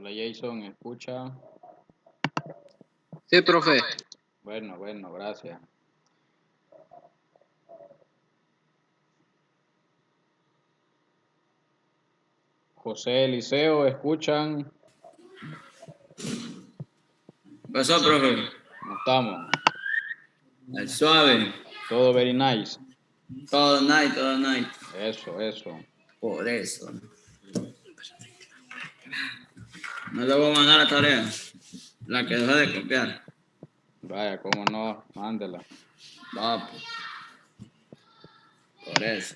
Hola Jason, ¿escucha? Sí, profe. Bueno, gracias. José Eliseo, ¿escuchan? Pasó, profe. ¿Cómo estamos? Al suave. Todo very nice. Todo night, todo night. Eso. Por eso. No te voy a mandar la tarea. La que dejé de copiar. Vaya, cómo no, mándela. Va, pues. Por eso.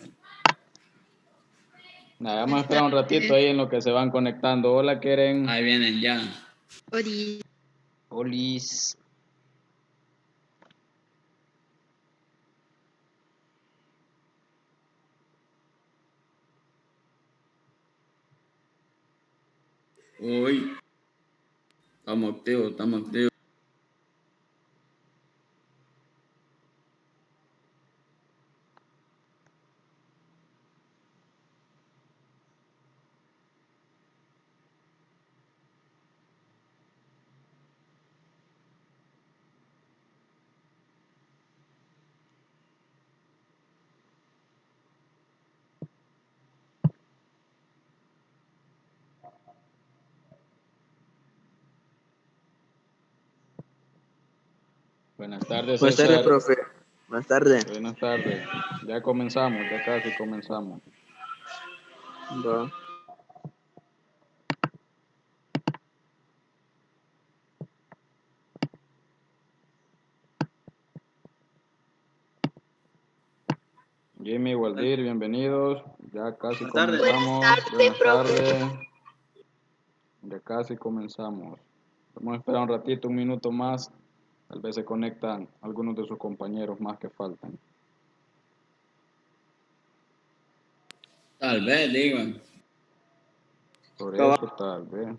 Nada, vamos a esperar un ratito ahí en lo que se van conectando. Hola, Keren. Ahí vienen ya. Olis. Uy. Estamos activos. Buenas tardes, Buenas tardes, César. profe. Buenas tardes. Buenas tardes. Ya comenzamos, ya casi comenzamos. Va. Jimmy, Waldir, bienvenidos. Ya casi Buenas tardes. comenzamos. Buenas tardes. Ya casi comenzamos. Vamos a esperar un ratito, un minuto más. Tal vez se conectan algunos de sus compañeros más que faltan. Tal vez, digan. Por eso tal vez.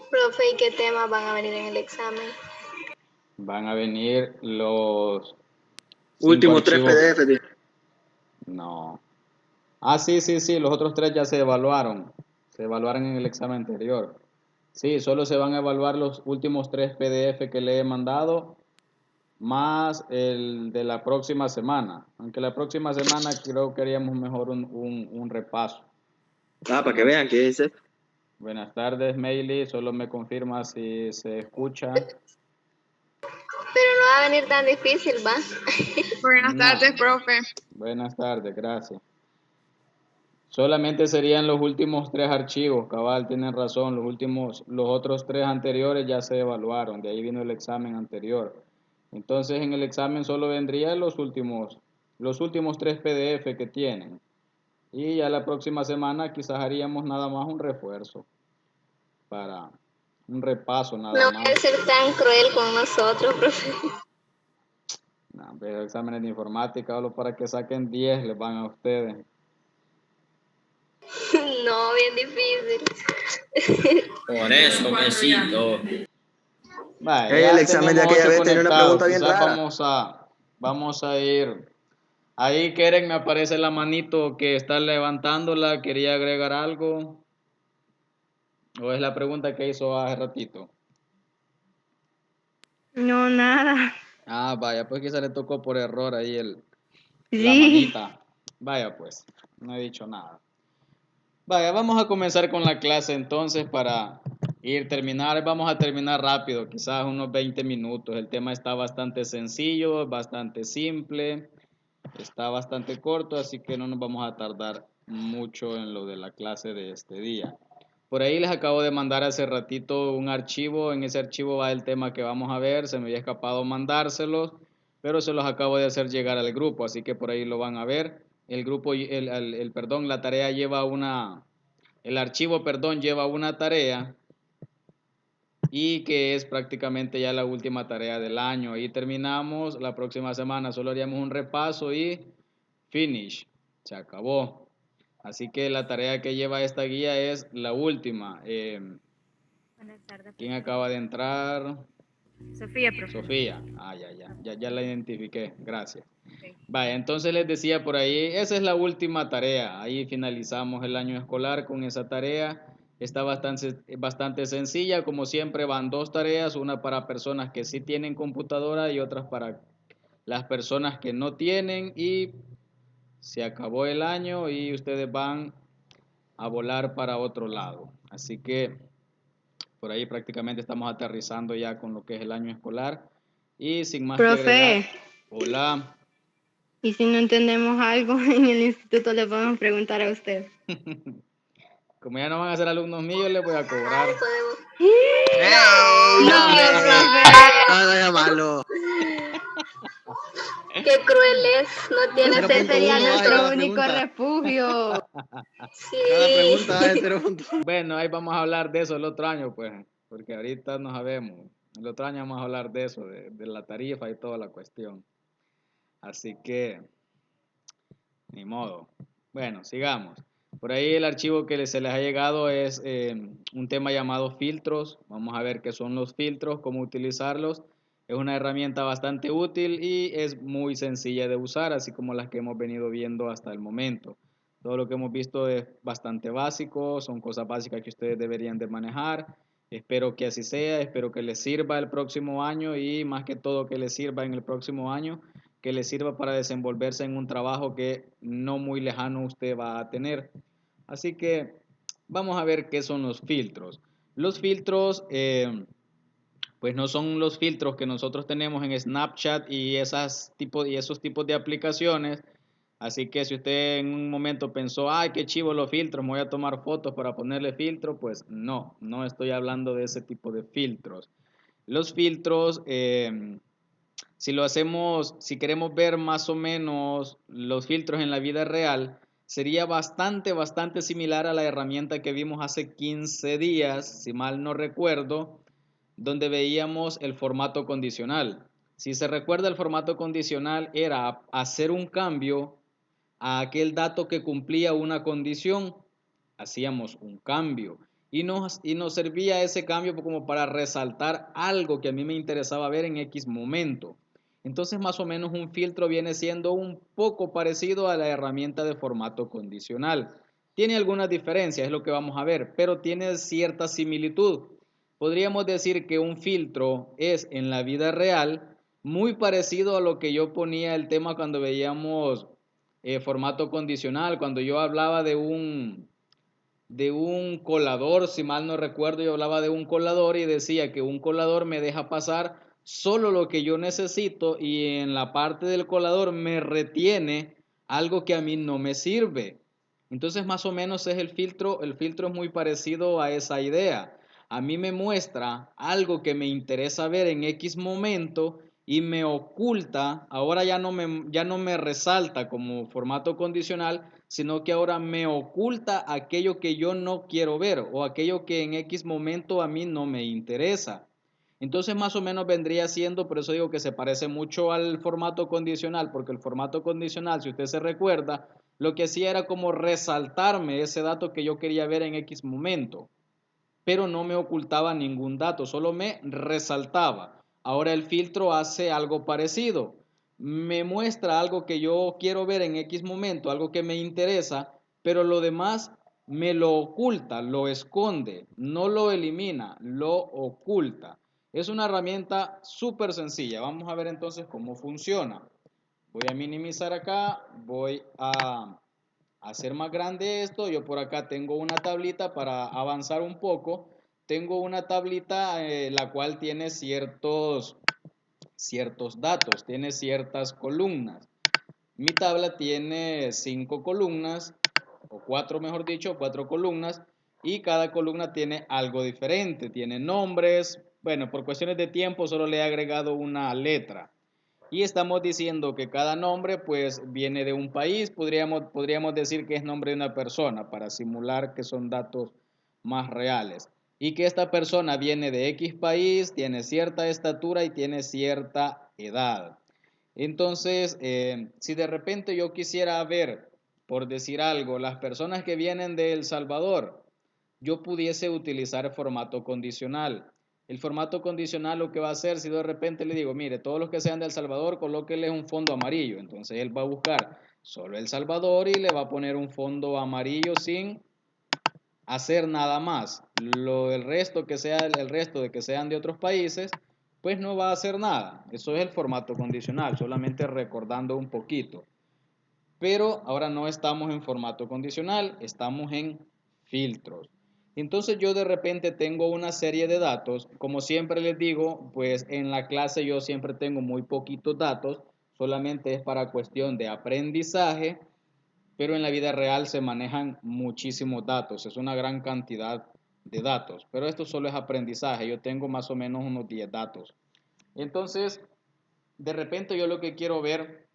Profe, ¿y qué temas van a venir en el examen? Van a venir los Últimos 3 archivos. PDF. Tío. No. Sí. Los otros 3 ya se evaluaron. Se evaluaron en el examen anterior. Sí, solo se van a evaluar los últimos 3 PDF que le he mandado, más el de la próxima semana. Aunque la próxima semana creo que haríamos mejor un repaso. Para que vean que dice. Buenas tardes, Meili. Solo me confirma si se escucha. Pero no va a venir tan difícil, ¿va? Buenas tardes, profe. Buenas tardes, gracias. Solamente serían los últimos 3 archivos, cabal, tienen razón. Los otros 3 anteriores ya se evaluaron, de ahí vino el examen anterior. Entonces en el examen solo vendrían los últimos 3 PDF que tienen. Y ya la próxima semana quizás haríamos nada más un refuerzo, para un repaso nada No más. puede ser tan cruel con nosotros, profe. No, pero exámenes de informática, solo para que saquen 10 les van a ustedes. No, bien difícil. Por eso, besito. Vale, El ya examen de tenemos aquella 8 vez tenía una conectados, pregunta bien quizás rara. vamos a ir. Ahí Keren, me aparece la manito que está levantándola, quería agregar algo. ¿O es la pregunta que hizo hace ratito? No, nada. Ah, vaya, pues quizá le tocó por error ahí la Sí. manita. Vaya pues, no he dicho nada. Vaya, vamos a comenzar con la clase entonces para vamos a terminar rápido, quizás unos 20 minutos. El tema está bastante sencillo, bastante simple, está bastante corto, así que no nos vamos a tardar mucho en lo de la clase de este día. Por ahí les acabo de mandar hace ratito un archivo, en ese archivo va el tema que vamos a ver, se me había escapado mandárselos, pero se los acabo de hacer llegar al grupo, así que por ahí lo van a ver. El grupo, la tarea lleva el archivo, lleva una tarea y que es prácticamente ya la última tarea del año. Ahí terminamos, la próxima semana solo haríamos un repaso y finish, se acabó. Así que la tarea que lleva esta guía es la última. Buenas tardes. ¿Quién acaba de entrar? Sofía, profe. Sofía. Ah, ya la identifiqué, gracias. Ok. Vaya, entonces les decía por ahí, esa es la última tarea. Ahí finalizamos el año escolar con esa tarea. Está bastante sencilla, como siempre van dos tareas, una para personas que sí tienen computadora y otras para las personas que no tienen, y se acabó el año y ustedes van a volar para otro lado. Así que por ahí prácticamente estamos aterrizando ya con lo que es el año escolar y sin más que agregar. Profe, Hola. y si no entendemos algo en el instituto, le podemos preguntar a usted. Como ya no van a ser alumnos míos, les voy a cobrar. Ay, podemos. No, No, no, malo. Qué cruel es, no tiene Cero usted punto sería uno, nuestro cada único pregunta. refugio. Sí. Cada pregunta es 0.1. Bueno, ahí vamos a hablar de eso el otro año, pues, porque ahorita no sabemos. El otro año vamos a hablar de eso, de la tarifa y toda la cuestión. Así que, ni modo. Bueno, sigamos. Por ahí el archivo que se les ha llegado es un tema llamado filtros. Vamos a ver qué son los filtros, cómo utilizarlos. Es una herramienta bastante útil y es muy sencilla de usar, así como las que hemos venido viendo hasta el momento. Todo lo que hemos visto es bastante básico, son cosas básicas que ustedes deberían de manejar. Espero que así sea, espero que les sirva el próximo año y más que todo que les sirva en el próximo año, que les sirva para desenvolverse en un trabajo que no muy lejano usted va a tener. Así que vamos a ver qué son los filtros. Los filtros, pues no son los filtros que nosotros tenemos en Snapchat y esos tipos de aplicaciones. Así que si usted en un momento pensó, ay, qué chivo los filtros, me voy a tomar fotos para ponerle filtro, pues no estoy hablando de ese tipo de filtros. Los filtros, si queremos ver más o menos los filtros en la vida real, sería bastante similar a la herramienta que vimos hace 15 días, si mal no recuerdo, donde veíamos el formato condicional. Si se recuerda, el formato condicional era hacer un cambio a aquel dato que cumplía una condición. Hacíamos un cambio y nos servía ese cambio como para resaltar algo que a mí me interesaba ver en X momento. Entonces, más o menos un filtro viene siendo un poco parecido a la herramienta de formato condicional. Tiene algunas diferencias, es lo que vamos a ver, pero tiene cierta similitud. Podríamos decir que un filtro es en la vida real muy parecido a lo que yo ponía el tema cuando veíamos formato condicional, cuando yo hablaba de un colador, si mal no recuerdo, yo hablaba de un colador y decía que un colador me deja pasar solo lo que yo necesito y en la parte del colador me retiene algo que a mí no me sirve. Entonces más o menos es el filtro es muy parecido a esa idea. A mí me muestra algo que me interesa ver en X momento y me oculta, ahora ya no me resalta como formato condicional, sino que ahora me oculta aquello que yo no quiero ver o aquello que en X momento a mí no me interesa. Entonces más o menos vendría siendo, por eso digo que se parece mucho al formato condicional, porque el formato condicional, si usted se recuerda, lo que hacía era como resaltarme ese dato que yo quería ver en X momento, pero no me ocultaba ningún dato, solo me resaltaba. Ahora el filtro hace algo parecido, me muestra algo que yo quiero ver en X momento, algo que me interesa, pero lo demás me lo oculta, lo esconde, no lo elimina, lo oculta. Es una herramienta súper sencilla. Vamos a ver entonces cómo funciona. Voy a minimizar acá, voy a hacer más grande esto. Yo por acá tengo una tablita para avanzar un poco. Tengo una tablita la cual tiene ciertos datos, tiene ciertas columnas. Mi tabla tiene 5 columnas, o 4 mejor dicho, 4 columnas, y cada columna tiene algo diferente, tiene nombres. Bueno, por cuestiones de tiempo solo le he agregado una letra. Y estamos diciendo que cada nombre pues viene de un país, podríamos decir que es nombre de una persona para simular que son datos más reales. y que esta persona viene de X país, tiene cierta estatura y tiene cierta edad. Entonces, si de repente yo quisiera ver, por decir algo, las personas que vienen de El Salvador, yo pudiese utilizar el formato condicional. El formato condicional lo que va a hacer, si de repente le digo, mire, todos los que sean de El Salvador, colóquenle un fondo amarillo. Entonces él va a buscar solo El Salvador y le va a poner un fondo amarillo sin hacer nada más. El resto que sea el resto de que sean de otros países, pues no va a hacer nada. Eso es el formato condicional, solamente recordando un poquito. Pero ahora no estamos en formato condicional, estamos en filtros. Entonces yo de repente tengo una serie de datos, como siempre les digo, pues en la clase yo siempre tengo muy poquitos datos, solamente es para cuestión de aprendizaje, pero en la vida real se manejan muchísimos datos, es una gran cantidad de datos, pero esto solo es aprendizaje, yo tengo más o menos unos 10 datos. Entonces, de repente yo lo que quiero ver,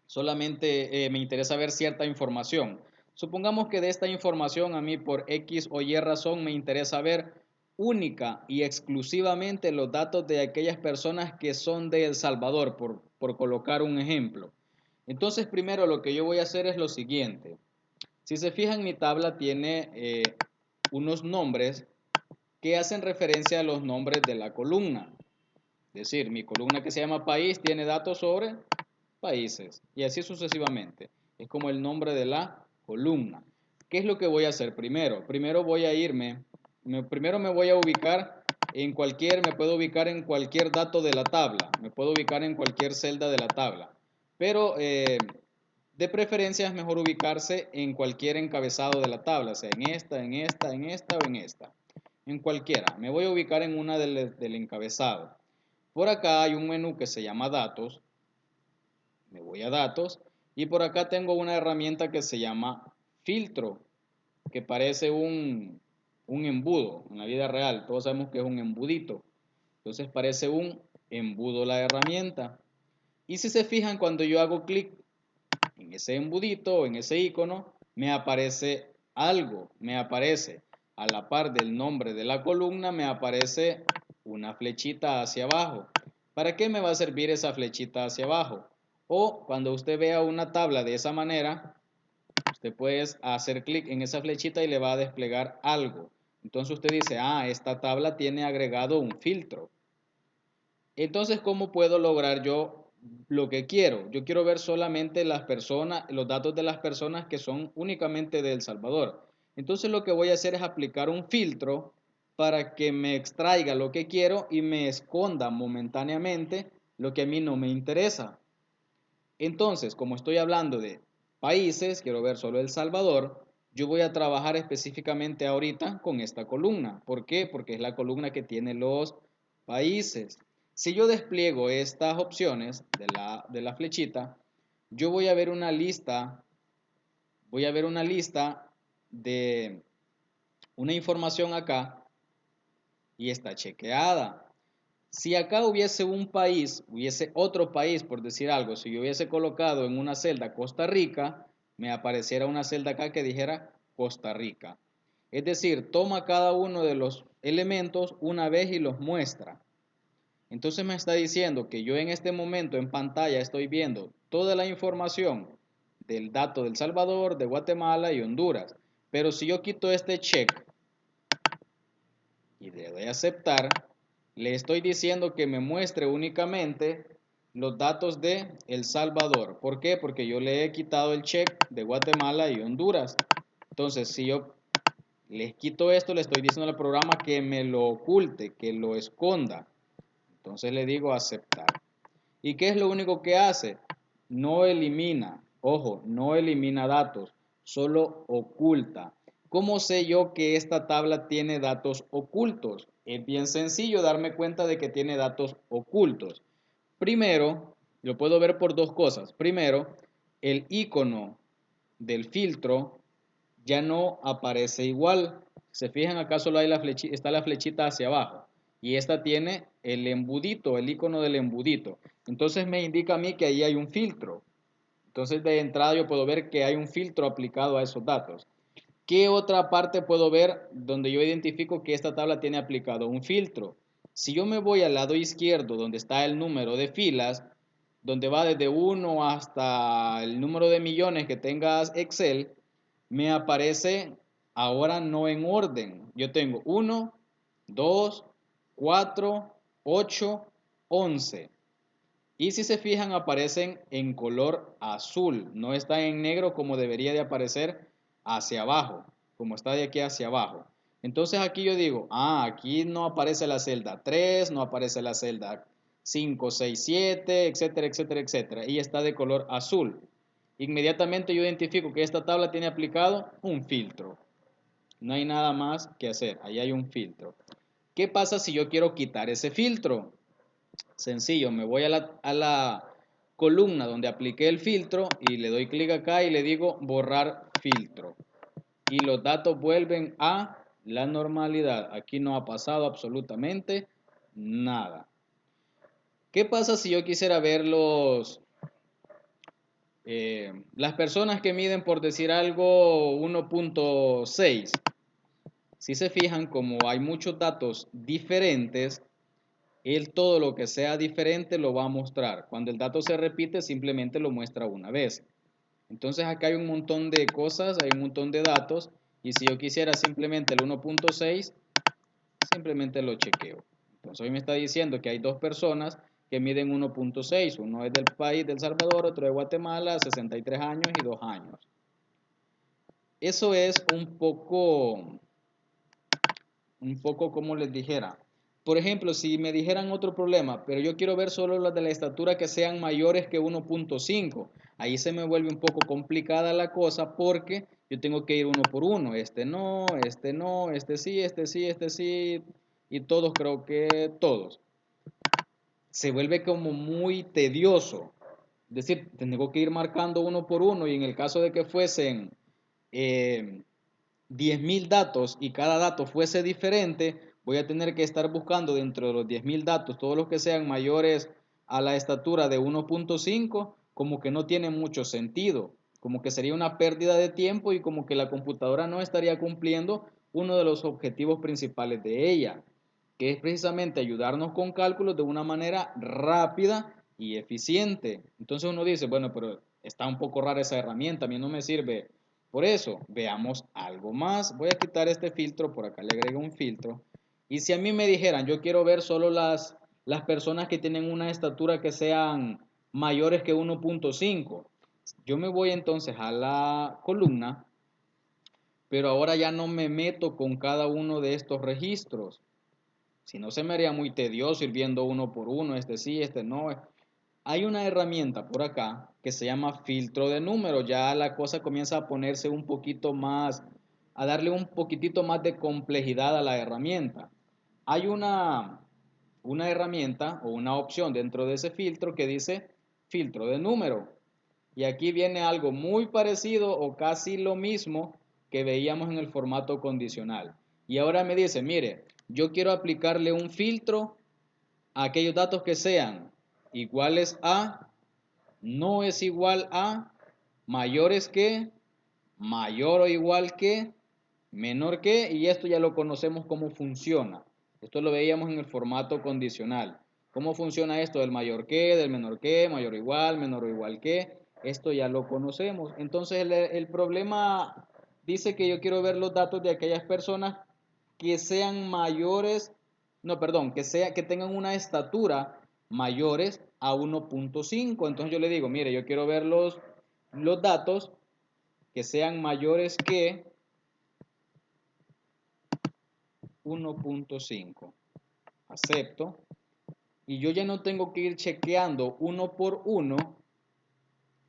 solamente me interesa ver cierta información. Supongamos que de esta información a mí por X o Y razón me interesa ver única y exclusivamente los datos de aquellas personas que son de El Salvador, por colocar un ejemplo. Entonces, primero lo que yo voy a hacer es lo siguiente. Si se fijan, mi tabla tiene unos nombres que hacen referencia a los nombres de la columna. Es decir, mi columna que se llama país tiene datos sobre países y así sucesivamente. Es como el nombre de la columna. ¿Qué es lo que voy a hacer primero? Primero voy a primero me voy a ubicar me puedo ubicar en cualquier dato de la tabla, me puedo ubicar en cualquier celda de la tabla, pero de preferencia es mejor ubicarse en cualquier encabezado de la tabla, sea en esta, en esta, en esta o en esta. En cualquiera. Me voy a ubicar en una del encabezado. Por acá hay un menú que se llama datos. Me voy a datos. Y por acá tengo una herramienta que se llama filtro, que parece un embudo en la vida real. Todos sabemos que es un embudito. Entonces parece un embudo la herramienta. Y si se fijan, cuando yo hago clic en ese embudito o en ese icono, me aparece algo, me aparece a la par del nombre de la columna, me aparece una flechita hacia abajo. ¿Para qué me va a servir esa flechita hacia abajo? O cuando usted vea una tabla de esa manera, usted puede hacer clic en esa flechita y le va a desplegar algo. Entonces usted dice, esta tabla tiene agregado un filtro. Entonces, ¿cómo puedo lograr yo lo que quiero? Yo quiero ver solamente las personas, los datos de las personas que son únicamente de El Salvador. Entonces, lo que voy a hacer es aplicar un filtro para que me extraiga lo que quiero y me esconda momentáneamente lo que a mí no me interesa. Entonces, como estoy hablando de países, quiero ver solo El Salvador, yo voy a trabajar específicamente ahorita con esta columna. ¿Por qué? Porque es la columna que tiene los países. Si yo despliego estas opciones de la flechita, yo voy a ver una lista de una información acá y está chequeada. Si acá hubiese un país, hubiese otro país, por decir algo, si yo hubiese colocado en una celda Costa Rica, me apareciera una celda acá que dijera Costa Rica. Es decir, toma cada uno de los elementos una vez y los muestra. Entonces me está diciendo que yo en este momento en pantalla estoy viendo toda la información del dato de El Salvador, de Guatemala y Honduras. Pero si yo quito este check y le doy a aceptar, le estoy diciendo que me muestre únicamente los datos de El Salvador. ¿Por qué? Porque yo le he quitado el check de Guatemala y Honduras. Entonces, si yo les quito esto, le estoy diciendo al programa que me lo oculte, que lo esconda. Entonces le digo aceptar. ¿Y qué es lo único que hace? No elimina, ojo, no elimina datos, solo oculta. ¿Cómo sé yo que esta tabla tiene datos ocultos? Es bien sencillo darme cuenta de que tiene datos ocultos. Primero, lo puedo ver por dos cosas. Primero, el icono del filtro ya no aparece igual. Se fijan, acá solo hay está la flechita hacia abajo y esta tiene el embudito, el icono del embudito. Entonces me indica a mí que ahí hay un filtro. Entonces de entrada yo puedo ver que hay un filtro aplicado a esos datos. ¿Qué otra parte puedo ver donde yo identifico que esta tabla tiene aplicado un filtro? Si yo me voy al lado izquierdo donde está el número de filas, donde va desde 1 hasta el número de millones que tengas Excel, me aparece ahora no en orden. Yo tengo 1, 2, 4, 8, 11. Y si se fijan, aparecen en color azul. No está en negro como debería de aparecer hacia abajo, como está de aquí hacia abajo. Entonces aquí yo digo, aquí no aparece la celda 3, no aparece la celda 5, 6, 7, etcétera, etcétera, etcétera. Y está de color azul. Inmediatamente yo identifico que esta tabla tiene aplicado un filtro. No hay nada más que hacer. Ahí hay un filtro. ¿Qué pasa si yo quiero quitar ese filtro? Sencillo, me voy a la columna donde apliqué el filtro y le doy clic acá y le digo borrar filtro. Y los datos vuelven a la normalidad. Aquí no ha pasado absolutamente nada. ¿Qué pasa si yo quisiera ver las personas que miden, por decir algo, 1.6? Si se fijan, como hay muchos datos diferentes, él todo lo que sea diferente lo va a mostrar. Cuando el dato se repite, simplemente lo muestra una vez. Entonces acá hay un montón de cosas, hay un montón de datos, y si yo quisiera simplemente el 1.6, simplemente lo chequeo. Entonces hoy me está diciendo que hay dos personas que miden 1.6, uno es del país del Salvador, otro de Guatemala, 63 años y 2 años. Eso es un poco como les dijera. Por ejemplo, si me dijeran otro problema, pero yo quiero ver solo las de la estatura que sean mayores que 1.5, ahí se me vuelve un poco complicada la cosa porque yo tengo que ir uno por uno. Este no, este no, este sí, este sí, este sí, y todos, creo que todos. Se vuelve como muy tedioso. Es decir, tengo que ir marcando uno por uno y en el caso de que fuesen 10.000 datos y cada dato fuese diferente, voy a tener que estar buscando dentro de los 10.000 datos, todos los que sean mayores a la estatura de 1.5, como que no tiene mucho sentido, como que sería una pérdida de tiempo y como que la computadora no estaría cumpliendo uno de los objetivos principales de ella, que es precisamente ayudarnos con cálculos de una manera rápida y eficiente. Entonces uno dice, bueno, pero está un poco rara esa herramienta, a mí no me sirve. Por eso, veamos algo más. Voy a quitar este filtro, por acá le agrego un filtro. Y si a mí me dijeran, yo quiero ver solo las personas que tienen una estatura que sean mayores que 1.5, yo me voy entonces a la columna, pero ahora ya no me meto con cada uno de estos registros. Si no, se me haría muy tedioso ir viendo uno por uno, este sí, este no. Hay una herramienta por acá que se llama filtro de números. Ya la cosa comienza a ponerse un poquito más, a darle un poquitito más de complejidad a la herramienta. Hay una herramienta o una opción dentro de ese filtro que dice filtro de número. Y aquí viene algo muy parecido o casi lo mismo que veíamos en el formato condicional. Y ahora me dice, mire, yo quiero aplicarle un filtro a aquellos datos que sean iguales a, no es igual a, mayores que, mayor o igual que, menor que, y esto ya lo conocemos cómo funciona. Esto lo veíamos en el formato condicional. ¿Cómo funciona esto del mayor que, del menor que, mayor o igual, menor o igual que? Esto ya lo conocemos. Entonces el problema dice que yo quiero ver los datos de aquellas personas que sean mayores, no, perdón, que tengan una estatura mayores a 1.5. Entonces yo le digo, mire, yo quiero ver los datos que sean mayores que 1.5. Acepto. Y yo ya no tengo que ir chequeando uno por uno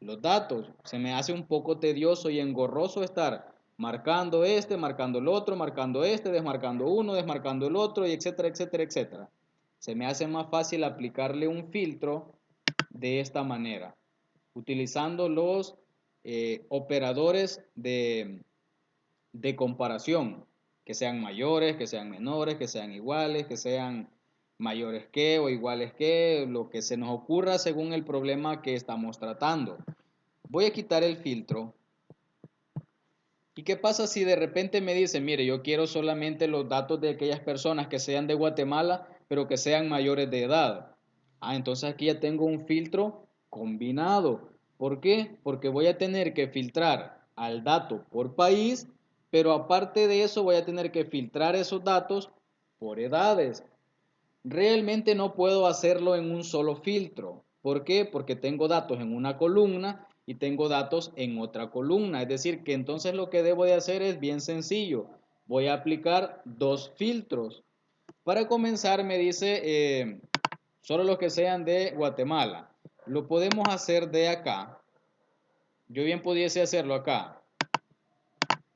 los datos. Se me hace un poco tedioso y engorroso estar marcando este, marcando el otro, marcando este, desmarcando uno, desmarcando el otro, y etcétera, etcétera, etcétera. Se me hace más fácil aplicarle un filtro de esta manera, utilizando los operadores de comparación, que sean mayores, que sean menores, que sean iguales, que sean mayores que o iguales que, lo que se nos ocurra según el problema que estamos tratando. Voy a quitar el filtro ¿Y qué pasa si de repente me dicen, mire, yo quiero solamente los datos de aquellas personas que sean de Guatemala, pero que sean mayores de edad? Entonces aquí ya tengo un filtro combinado. ¿Por qué? Porque voy a tener que filtrar al dato por país, pero aparte de eso voy a tener que filtrar esos datos por edades. Realmente no puedo hacerlo en un solo filtro. ¿Por qué? Porque tengo datos en una columna y tengo datos en otra columna. Es decir, que entonces lo que debo de hacer es bien sencillo. Voy a aplicar dos filtros. Para comenzar me dice solo los que sean de Guatemala. Lo podemos hacer de acá. Yo bien pudiese hacerlo acá.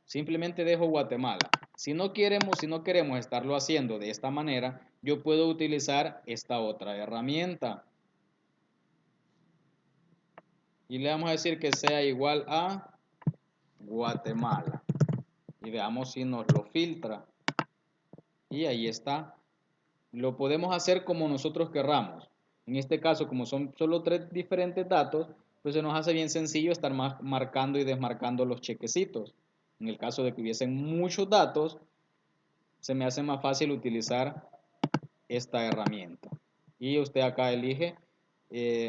Simplemente dejo Guatemala. Si no queremos estarlo haciendo de esta manera, yo puedo utilizar esta otra herramienta. Y le vamos a decir que sea igual a Guatemala. Y veamos si nos lo filtra. Y ahí está. Lo podemos hacer como nosotros querramos. En este caso, como son solo 3 diferentes datos, pues se nos hace bien sencillo estar marcando y desmarcando los chequecitos. En el caso de que hubiesen muchos datos, se me hace más fácil utilizar esta herramienta. Y usted acá elige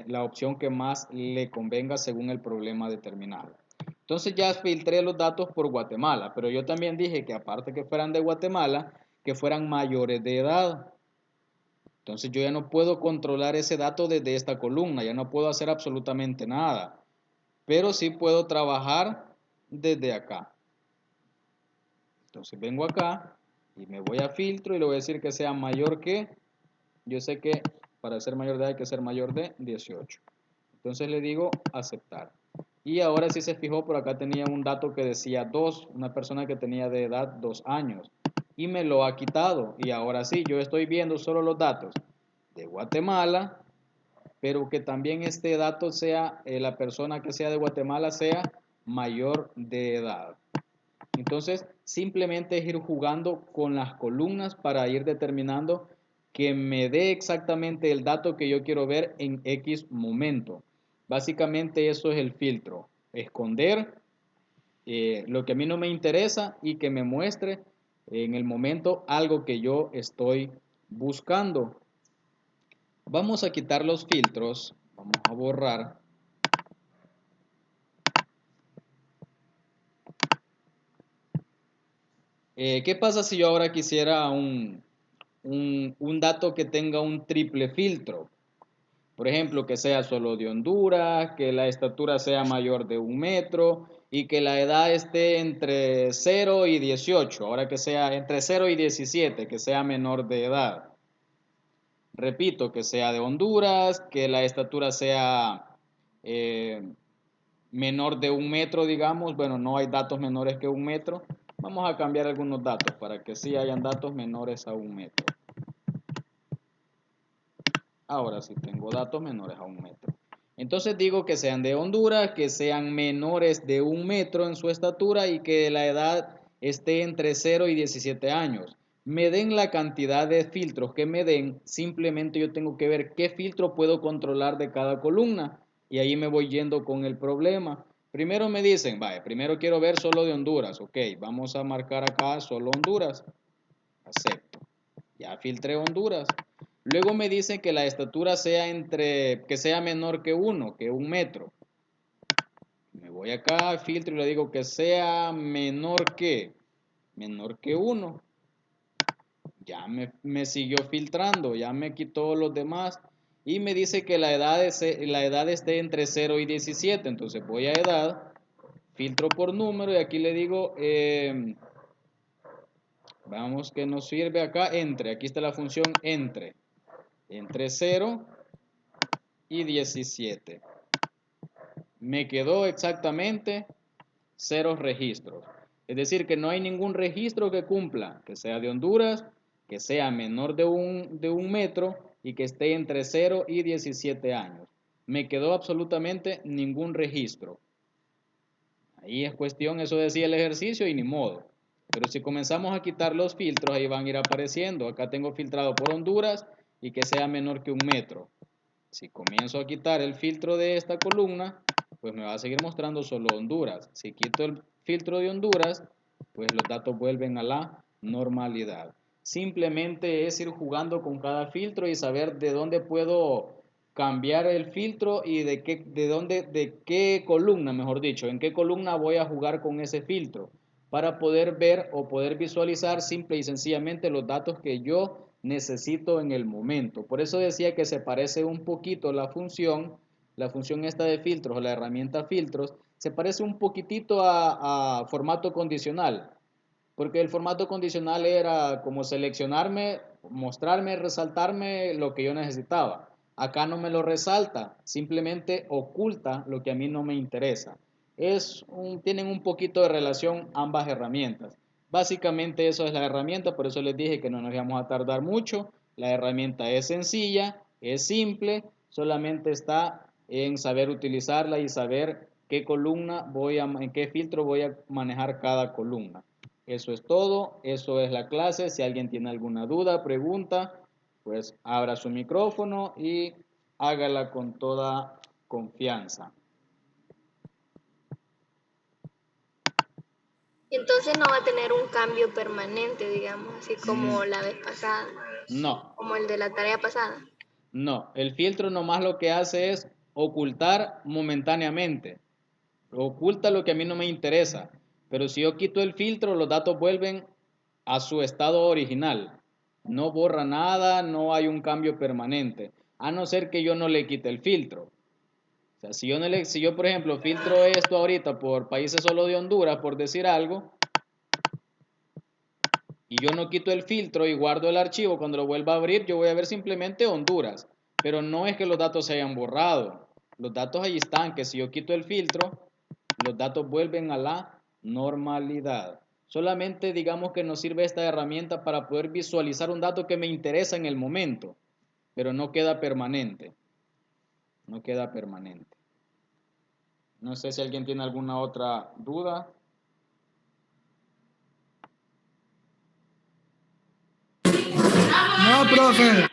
la opción que más le convenga según el problema determinado. Entonces ya filtré los datos por Guatemala, pero yo también dije que aparte que fueran de Guatemala, que fueran mayores de edad. Entonces yo ya no puedo controlar ese dato desde esta columna, ya no puedo hacer absolutamente nada, pero sí puedo trabajar desde acá. Entonces vengo acá y me voy a filtro y le voy a decir que sea mayor que, yo sé que para ser mayor de edad hay que ser mayor de 18. Entonces le digo aceptar. Y ahora si se fijó, por acá tenía un dato que decía 2, una persona que tenía de edad 2 años. Y me lo ha quitado. Y ahora sí, yo estoy viendo solo los datos de Guatemala, pero que también este dato sea, la persona que sea de Guatemala sea mayor de edad. Entonces, simplemente es ir jugando con las columnas para ir determinando que me dé exactamente el dato que yo quiero ver en X momento. Básicamente eso es el filtro. Esconder lo que a mí no me interesa y que me muestre en el momento algo que yo estoy buscando. Vamos a quitar los filtros. Vamos a borrar. ¿Qué pasa si yo ahora quisiera un dato que tenga un triple filtro? Por ejemplo, que sea solo de Honduras, que la estatura sea mayor de 1 metro y que la edad esté entre 0 y 18. Ahora que sea entre 0 y 17, que sea menor de edad. Repito, que sea de Honduras, que la estatura sea menor de 1 metro, digamos. Bueno, no hay datos menores que 1 metro. Vamos a cambiar algunos datos para que sí hayan datos menores a 1 metro. Ahora sí tengo datos menores a 1 metro. Entonces digo que sean de Honduras, que sean menores de 1 metro en su estatura y que la edad esté entre 0 y 17 años. Me den la cantidad de filtros que me den, simplemente yo tengo que ver qué filtro puedo controlar de cada columna y ahí me voy yendo con el problema. Primero me dicen, vaya, primero quiero ver solo de Honduras, ok, vamos a marcar acá solo Honduras, acepto, ya filtré Honduras. Luego me dicen que la estatura sea que sea menor que 1 metro. Me voy acá, filtro y le digo que sea menor que 1. Ya me siguió filtrando, ya me quitó los demás y me dice que la edad esté entre 0 y 17. Entonces voy a edad, filtro por número y aquí le digo, vamos que nos sirve acá, aquí está la función entre 0 y 17. Me quedó exactamente 0 registros. Es decir, que no hay ningún registro que cumpla, que sea de Honduras, que sea menor de un metro y que esté entre 0 y 17 años. Me quedó absolutamente ningún registro. Ahí es cuestión, eso decía el ejercicio y ni modo. Pero si comenzamos a quitar los filtros, ahí van a ir apareciendo. Acá tengo filtrado por Honduras y que sea menor que 1 metro. Si comienzo a quitar el filtro de esta columna, pues me va a seguir mostrando solo Honduras. Si quito el filtro de Honduras, pues los datos vuelven a la normalidad. Simplemente es ir jugando con cada filtro y saber de dónde puedo cambiar el filtro y de qué columna, mejor dicho, en qué columna voy a jugar con ese filtro para poder ver o poder visualizar simple y sencillamente los datos que yo necesito en el momento. Por eso decía que se parece un poquito la función esta de filtros o la herramienta filtros, se parece un poquitito a formato condicional, porque el formato condicional era como seleccionarme, mostrarme, resaltarme lo que yo necesitaba. Acá no me lo resalta, simplemente oculta lo que a mí no me interesa. Tienen un poquito de relación ambas herramientas. Básicamente eso es la herramienta, por eso les dije que no nos íbamos a tardar mucho. La herramienta es sencilla, es simple, solamente está en saber utilizarla y saber en qué filtro voy a manejar cada columna. Eso es todo, eso es la clase. Si alguien tiene alguna duda, pregunta, pues abra su micrófono y hágala con toda confianza. Entonces no va a tener un cambio permanente, digamos, así como la vez pasada, No, como el de la tarea pasada. no. El filtro nomás lo que hace es ocultar momentáneamente. Oculta lo que a mí no me interesa. Pero si yo quito el filtro, los datos vuelven a su estado original. No borra nada, no hay un cambio permanente. A no ser que yo no le quite el filtro. O sea, si yo, por ejemplo, filtro esto ahorita por países solo de Honduras, por decir algo, y yo no quito el filtro y guardo el archivo, cuando lo vuelva a abrir, yo voy a ver simplemente Honduras. Pero no es que los datos se hayan borrado. Los datos ahí están, que si yo quito el filtro, los datos vuelven a la normalidad. Solamente digamos que nos sirve esta herramienta para poder visualizar un dato que me interesa en el momento, pero no queda permanente. No queda permanente. No sé si alguien tiene alguna otra duda. No, profe.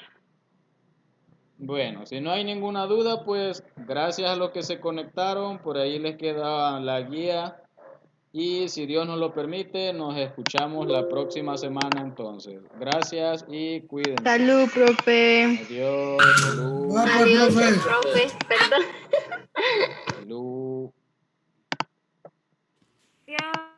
Bueno, si no hay ninguna duda, pues gracias a los que se conectaron, por ahí les queda la guía y si Dios nos lo permite, nos escuchamos la próxima semana entonces. Gracias y cuídense. Salud, profe. Adiós, salud, Va, pues, Adiós, profe. profe, perdón. salud. Ya.